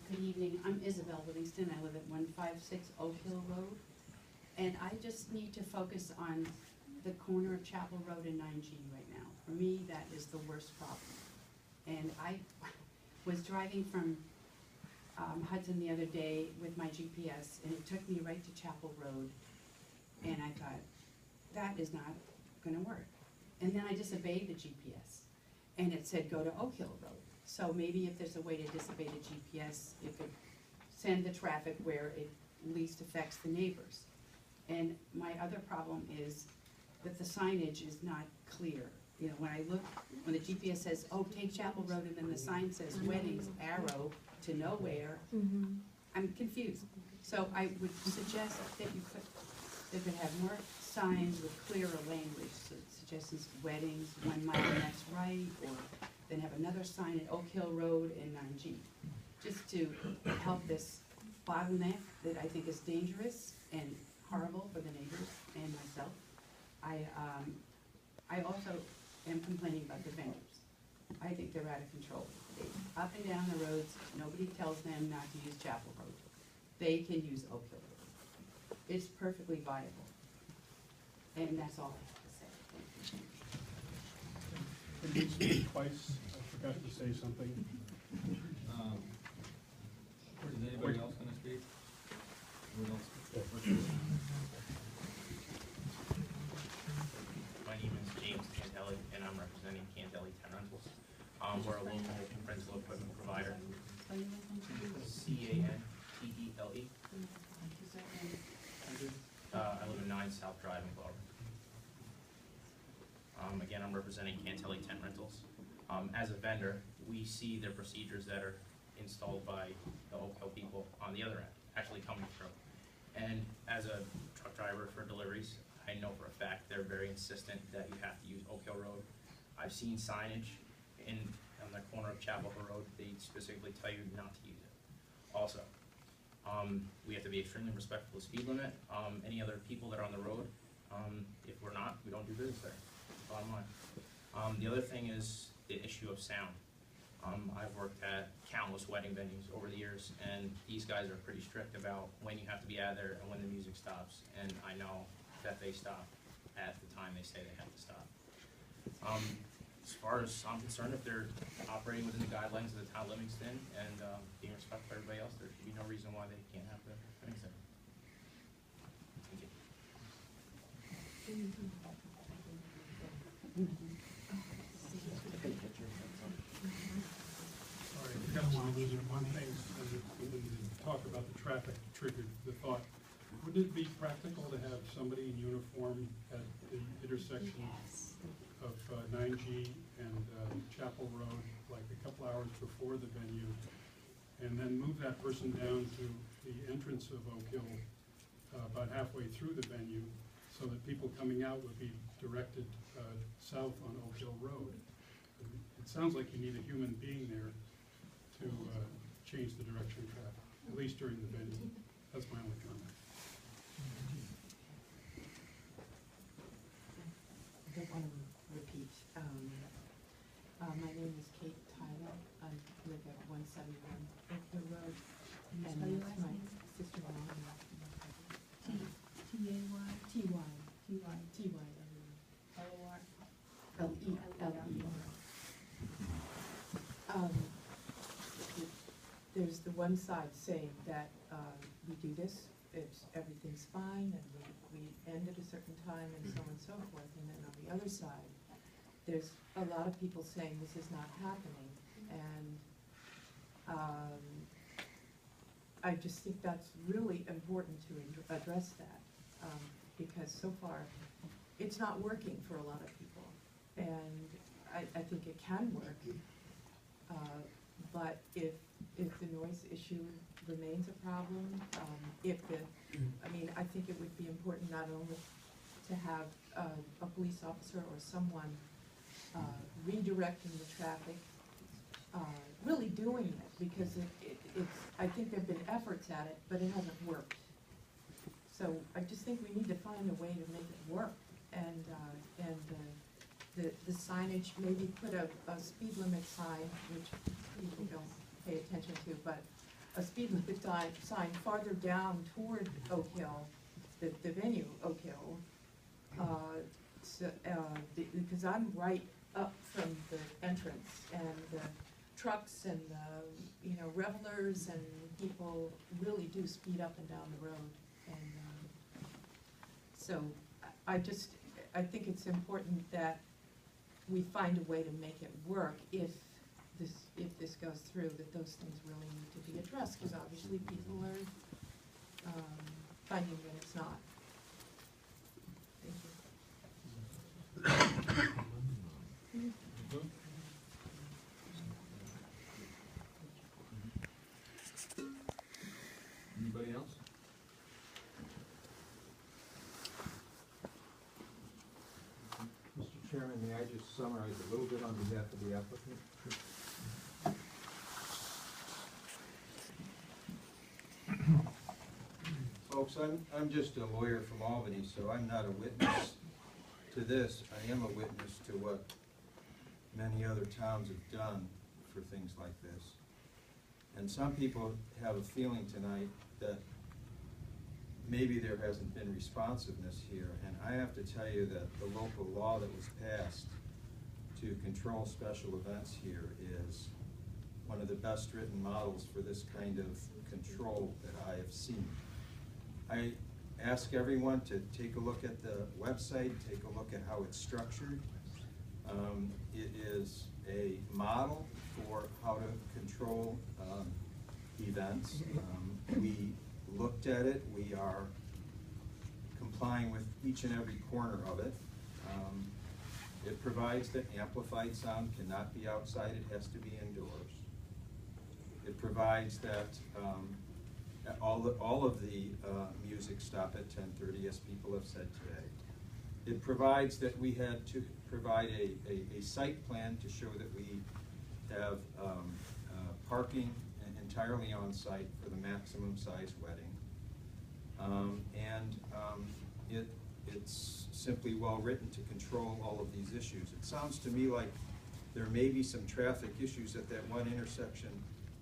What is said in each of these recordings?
Good evening, I'm Isabel Livingston, I live at 156 Oak Hill Road, and I just need to focus on the corner of Chapel Road and 9G right now. For me, that is the worst problem. And I was driving from Hudson the other day with my GPS, and it took me right to Chapel Road, and I thought, that is not gonna work. And then I disobeyed the GPS, and it said go to Oak Hill Road. So maybe if there's a way to disobey the GPS, it could send the traffic where it least affects the neighbors. And my other problem is that the signage is not clear. You know, when I look, when the GPS says, oh, take Chapel Road, and then the sign says weddings, arrow to nowhere, I'm confused. So I would suggest that they could have more signs with clearer language, so suggestions weddings, 1 mile next right, or then have another sign at Oak Hill Road and 9G, just to help this bottleneck that I think is dangerous and horrible for the neighbors and myself. I also am complaining about the vendors. I think they're out of control. They up and down the roads, nobody tells them not to use Chapel Road. They can use Oak Hill Road. It's perfectly viable. And that's all I have to say. Thank you. It needs to be twice. I forgot to say something. Is anybody else going to speak? Anyone else? My name is James Cantelli, and I'm representing Cantelli Tent Rentals. We're a local rental equipment provider. C-A-N-T-E-L-E. I live in 9 South Drive in Glover. Again, I'm representing Cantelli Tent Rentals. As a vendor, we see the procedures that are installed by the Oak Hill people on the other end, actually coming through. And as a truck driver for deliveries, I know for a fact they're very insistent that you have to use Oak Hill Road. I've seen signage on the corner of Chapel Hill Road. They specifically tell you not to use it. Also, we have to be extremely respectful of the speed limit. Any other people that are on the road, if we're not, we don't do business there. Bottom line. The other thing is the issue of sound. I've worked at countless wedding venues over the years, and these guys are pretty strict about when you have to be out of there and when the music stops. And I know that they stop at the time they say they have to stop. As far as I'm concerned, if they're operating within the guidelines of the town of Livingston and being respectful of everybody else, there should be no reason why they can't have the things there. Thank you. All right, a couple of things. When you talk about the traffic triggered the thought. Wouldn't it be practical to have somebody in uniform at the intersection of 9G and Chapel Road, like a couple hours before the venue, and then move that person down to the entrance of Oak Hill about halfway through the venue, so that people coming out would be directed south on Oak Hill Road? It sounds like you need a human being there to change the direction of traffic, at least during the venue. That's my only comment. I don't want to repeat. My name is Kate Tyler. I live at 171 Oak Hill Road. And that's my sister-in-law. T-A-Y? T-Y. T-Y. T-Y. L-O-R? L-E-L-E-R. There's the one side saying that we do this, everything's fine, and we end at a certain time, and so on and so forth. And then on the other side, there's a lot of people saying this is not happening, and I just think that's really important to address that, because so far it's not working for a lot of people, and I think it can work, but if the noise issue remains a problem, I think it would be important not only to have a police officer or someone redirecting the traffic, really doing it, because I think there have been efforts at it, but it hasn't worked. So I just think we need to find a way to make it work, and the signage, maybe put a speed limit sign, which people don't pay attention to, but a speed limit sign farther down toward Oak Hill, the venue, Oak Hill. Because I'm right up from the entrance, and the trucks and the, you know, revelers and people really do speed up and down the road. And so I think it's important that we find a way to make it work if this goes through, that those things really need to be addressed, because obviously people are finding that it's not. Thank you. Anybody else? Mr. Chairman, may I just summarize a little bit on behalf of the applicant? Folks, I'm just a lawyer from Albany, so I'm not a witness to this. I am a witness to what many other towns have done for things like this. And some people have a feeling tonight that maybe there hasn't been responsiveness here, and I have to tell you that the local law that was passed to control special events here is one of the best written models for this kind of control that I have seen. I ask everyone to take a look at the website, take a look at how it's structured. It is a model for how to control events. We looked at it. We are complying with each and every corner of it. It provides that amplified sound cannot be outside, it has to be indoors. It provides that all of the music stop at 10:30, as people have said today. It provides that we had to provide a site plan to show that we have parking entirely on site for the maximum size wedding. It's simply well written to control all of these issues. It sounds to me like there may be some traffic issues at that one intersection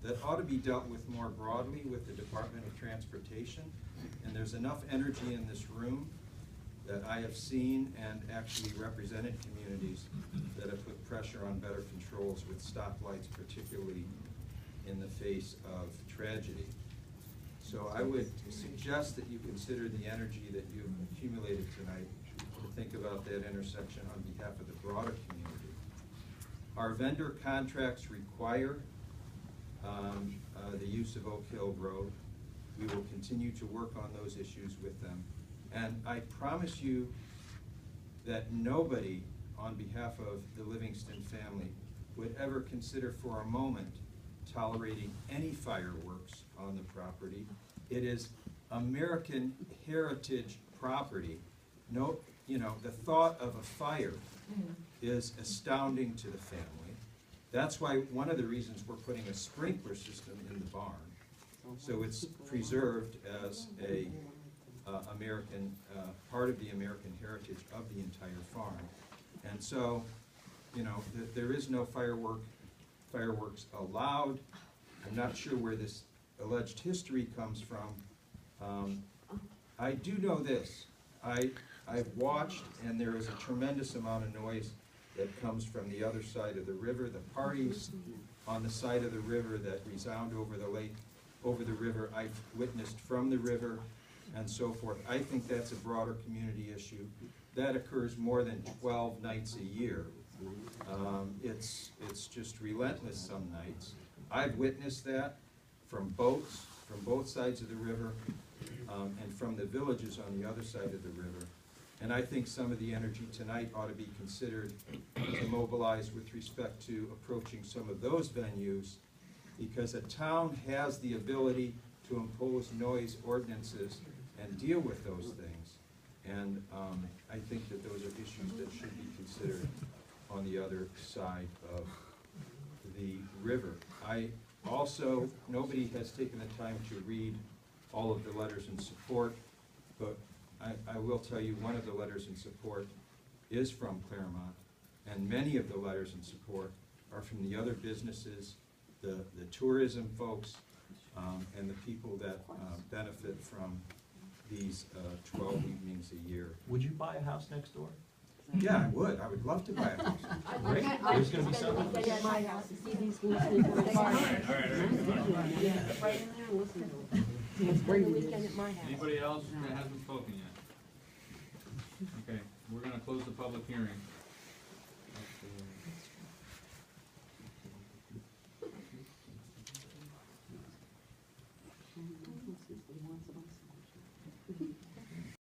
that ought to be dealt with more broadly with the Department of Transportation. And there's enough energy in this room that I have seen and actually represented communities that have put pressure on better controls with stoplights, particularly in the face of tragedy. So I would suggest that you consider the energy that you've accumulated tonight to think about that intersection on behalf of the broader community. Our vendor contracts require the use of Oak Hill Road. We will continue to work on those issues with them. And I promise you that nobody on behalf of the Livingston family would ever consider for a moment tolerating any fireworks on the property. It is American heritage property. No, you know, the thought of a fire is astounding to the family. That's why one of the reasons we're putting a sprinkler system in the barn, so it's preserved as a American, part of the American heritage of the entire farm. And so, you know, there is no fireworks allowed. I'm not sure where this alleged history comes from. I do know this. I've watched, and there is a tremendous amount of noise that comes from the other side of the river. The parties on the side of the river that resound over the lake, over the river, I've witnessed from the river and so forth. I think that's a broader community issue. That occurs more than 12 nights a year. It's just relentless some nights. I've witnessed that from boats, from both sides of the river, and from the villages on the other side of the river. And I think some of the energy tonight ought to be considered to mobilize with respect to approaching some of those venues, because a town has the ability to impose noise ordinances and deal with those things. And I think that those are issues that should be considered on the other side of the river. I also, nobody has taken the time to read all of the letters in support, but I will tell you one of the letters in support is from Claremont, and many of the letters in support are from the other businesses, the tourism folks, and the people that benefit from these 12 evenings a year. Would you buy a house next door? Yeah, I would. I would love to buy a house. Great, there's gonna be some. Right in there and listen to them. Spend the weekend at my house. Anybody else that hasn't spoken yet? Okay, we're gonna close the public hearing.